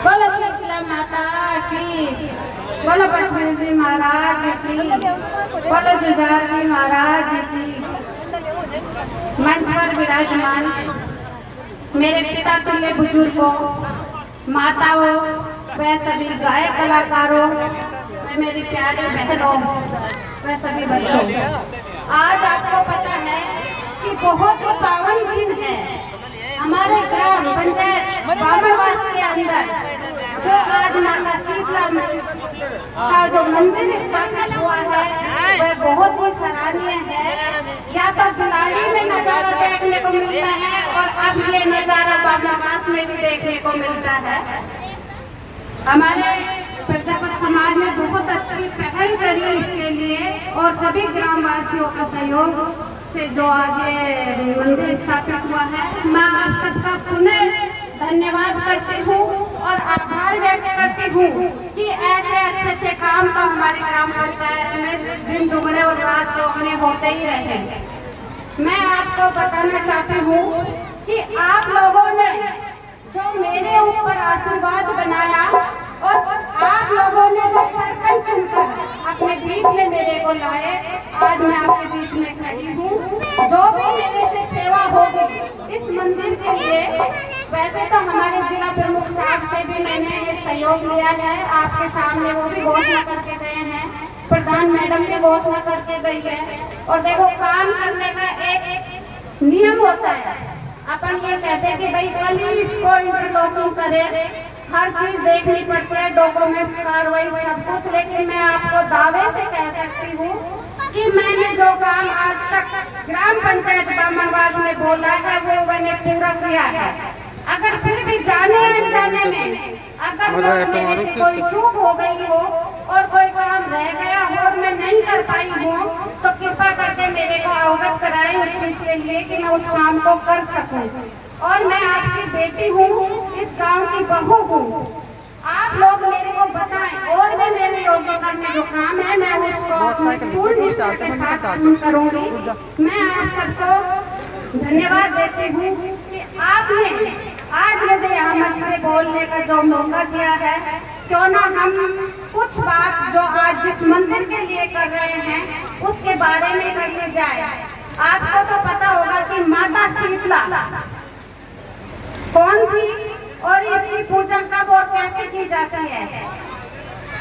बोलो शीतला माता की, बोलो बजरंग जी महाराज की, बोलो जुझार जी महाराज की। मंच पर विराजमान मेरे पिता तुल्य बुजुर्गों, माताओं व सभी गायक कलाकारों व मेरी प्यारी बहनों व सभी बच्चों, आज आपको पता है कि बहुत ही पावन दिन है। हमारे ग्राम पंचायत बामनवास के अंदर जो आज माता शीतला का जो मंदिर स्थापित हुआ है वह बहुत ही सराहनीय है। या तो बिलाड़ी में नजारा देखने को मिलता है और अब ये नजारा बामनवास में भी देखने को मिलता है। हमारे प्रजापत समाज ने बहुत अच्छी पहल करी इसके लिए और सभी ग्रामवासियों का सहयोग से जो आज ये मंदिर स्थापित हुआ है, मैं आप सबका पुनः धन्यवाद करती हूँ और आभार व्यक्त करती हूँ कि ऐसे अच्छे काम तो हमारी ग्राम पंचायत में दिन दुगने और रात चौगने होते ही रहे। मैं आपको बताना चाहती हूँ कि आप लोगों ने जो मेरे ऊपर आशीर्वाद बनाया और आप लोगों ने जो सरपंच चुनकर अपने बीच में मेरे को लाए, आज मैं आपके बीच में खड़ी हूँ। जो भी मेरे से सेवा होगी इस मंदिर के लिए, वैसे तो हमारे जिला प्रमुख साहब से भी मैंने ये सहयोग लिया है, आपके सामने वो भी घोषणा करके गए हैं, प्रधान मैडम भी घोषणा करके गई है। और देखो, काम करने का एक नियम होता है। अपन ये कहते हैं कि भाई कल ही इसको इंटरलॉकिंग करे, हर चीज देखनी पड़ती है, डॉक्यूमेंट्स कार्रवाई सब कुछ, लेकिन मैं आपको दावे से कह सकती हूँ कि मैंने जो काम आज तक ग्राम पंचायत बामनवास में बोला है वो मैंने पूरा किया है। अगर फिर भी जाने अनजाने में अगर मेरे से कोई चूक हो गई हो और कोई काम रह गया हो और मैं नहीं कर पाई हूँ, तो कृपा करके मेरे को अवगत कराएं उस चीज के लिए कि मैं उस काम को कर सकूं। और मैं आपकी बेटी हूँ, इस गांव की बहू हूँ। आप लोग मेरे को बताएं और भी मेरे योग्यता में जो काम है मैं उसको अपनी पूर्ण निष्ठा के साथ पूर्ण करूंगी। मैं आप सबको धन्यवाद देती हूँ कि आपने आज मुझे यहाँ मंच में बोलने का जो मौका दिया है। क्यों ना हम कुछ बात जो आज जिस मंदिर के लिए कर रहे हैं उसके बारे में करने जाए। आपको तो पता होगा कि माता शीतला कौन थी और इसकी पूजा कब और कैसे की जाती है।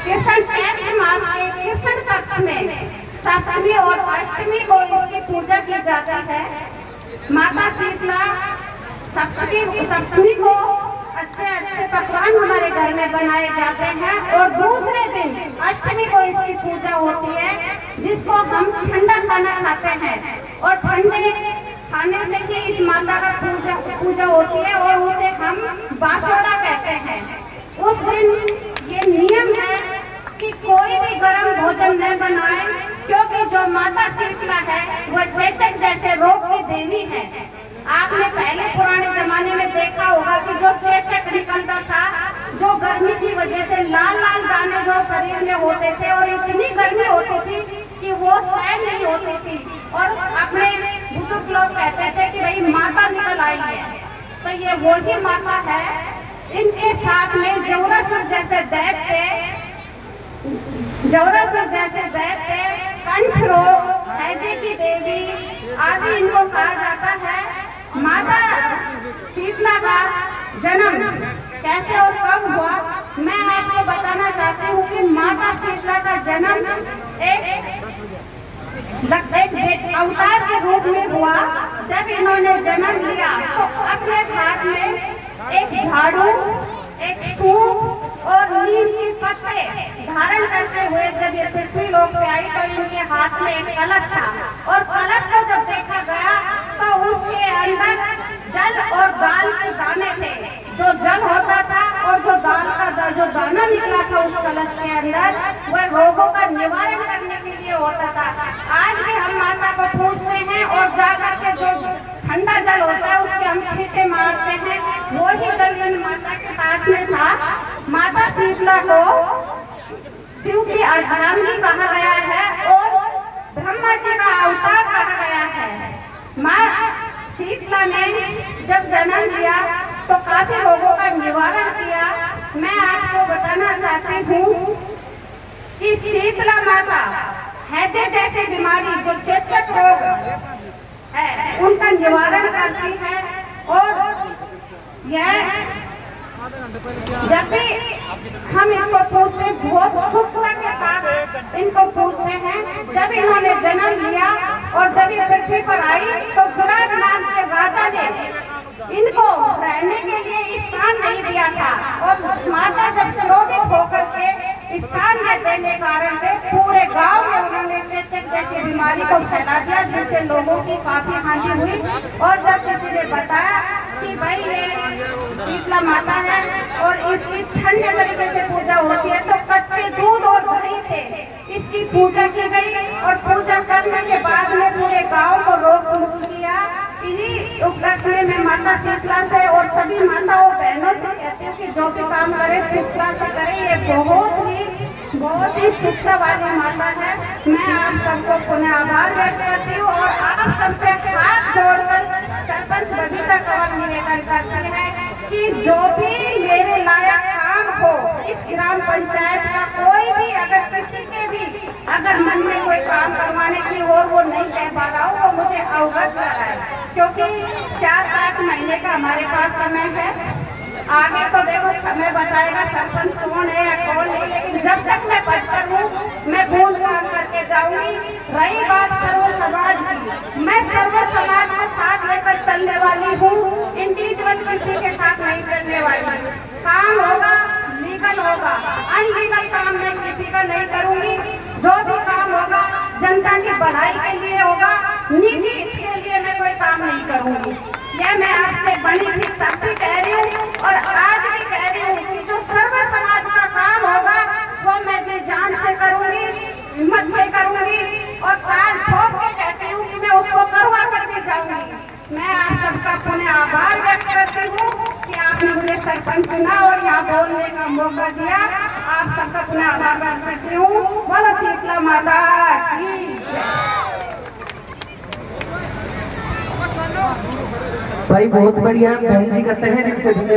कृष्ण चैत्र मास के कृष्ण पक्ष में सप्तमी और अष्टमी को इसकी पूजा की जाती है। माता शीतला सप्तमी को अच्छे पकवान हमारे घर में बनाए जाते हैं और दूसरे दिन अष्टमी को इसकी पूजा होती है, जिसको हम ठंडा खाना खाते हैं और ठंडे खाने से ही इस माता का पूजा होती है और उसे हम बासोड़ा कहते हैं। उस दिन ये नियम है कि कोई भी गर्म भोजन न बनाए, क्योंकि जो माता शीतला है वह चेचक जैसे रोग की देवी है। आपने पहले पुराने जमाने में देखा होगा कि जो चेचक निकलता था, जो गर्मी की वजह से लाल लाल दाने जो शरीर में होते थे और इतनी गर्मी होती थी कि वो सहन नहीं होती थी और अपने बुजुर्ग लोग कहते थे कि भाई माता निकल आई है। तो ये वही माता है। इनके साथ में जौरासुर जैसे दैत्य, कंठ रोग, हैजे की देवी आदि इनको कहा जाता है। माता शीतला का जन्म कैसे और कब हुआ, मैं आपको बताना चाहती हूँ कि माता शीतला का जन्म एक अवतार के रूप में हुआ। जब इन्होंने जन्म लिया तो अपने हाथ में एक झाड़ू, एक सूप और नीम के पत्ते धारण करते हुए जब ये पृथ्वी लोक पे आई तो इनके हाथ में एक कलश था और कलश को जब देखा गया तो उसके अंदर जल और दाल के दाने थे। जो जल होता था और जो दाल का जो दाना निकला था उस कलश के अंदर, वह रोगों का निवारण करने के लिए होता था। आज भी हम माता को पूछते हैं और जाकर के जो ठंडा जल होता है उसके हम छींटे मारते हैं, वही जल इन माता के पास में था। माता शीतला को शिव की अर्धांगिनी कहा गया है और ब्रह्मा जी का अवतार कहा गया है। माँ शीतला ने जब जन्म लिया तो काफी रोगों का निवारण किया। मैं बताना चाहती हूँ कि शीतला माता हैजे जैसी बीमारी जो चेचक रोग है उनका निवारण करती है। और यह जब भी हम इनको पूछते बहुत सुखता के साथ इनको पूछते हैं। जब इन्होंने जन्म लिया और जब ये पृथ्वी पर आई तो विराट नाम के राजा ने इनको रहने के लिए स्थान नहीं दिया था। और माता जब क्रोधित होकर के स्थान न देने कारण से पूरे गांव में उन्होंने चेचक जैसी बीमारी को फैला दिया, जिससे लोगों की काफी हानि हुई। और जब किसी ने बताया कि भाई ये शीतला माता है और इसकी ठंडे तरीके से पूजा होती है, तो कच्चे दूध और दही से इसकी पूजा की गई। और पूजा करने के बाद में पूरे गांव को रोग मुक्त किया। इन्हीं उपलक्ष्य में माता शीतला से और सभी माताओं बहनों से कहती हूँ कि जो भी काम करे शीतला से करे। ये बहुत ही सुखता वाली माता है। मैं आप सबको पुनः आभार व्यक्त करती हूँ और आप सबसे हाथ जोड़कर सरपंच बबीता कंवर निवेदन करती है कि जो भी मेरे लायक काम हो इस ग्राम पंचायत का, कोई भी अगर किसी के भी अगर मन में कोई काम करवाने की और वो नहीं कह पा रहा हो, वो मुझे अवगत कराए। क्योंकि 4-5 महीने का हमारे पास समय है। आगे तो देखो समय बताएगा सरपंच कौन है या कौन नहीं, लेकिन जब तक मैं पद पर हूँ मैं पूर्ण काम करके जाऊंगी। रही बात सर्व समाज की, मैं सर्व समाज को साथ लेकर चलने वाली हूँ। इंडिविजुअल किसी के साथ नहीं चलने वाली। काम होगा लीगल होगा, अनलीगल काम मैं किसी का नहीं करूंगी। जो भी काम होगा जनता की भलाई के लिए होगा, निजी हित के लिए मैं कोई काम नहीं करूंगी। यह मैं आपसे बड़ी थी तब भी कह रही हूँ और आज भी कह रही हूँ कि जो सर्व समाज का काम होगा वो मैं जी जान से करूंगी, हिम्मत से करूंगी और ताल ठोक के कहती हूँ कि मैं उसको करवा करके जाऊंगी। मैं आप सबका पुनः आभार व्यक्त करती हूँ कि आपने मुझे सरपंच चुना और यहाँ बोलने का मौका दिया। आप सबका पुनः आभार व्यक्त करती हूँ। बोलो शीतला माता की भाई बहुत बढ़िया बहन जी करते हैं दिल से धन्यवाद।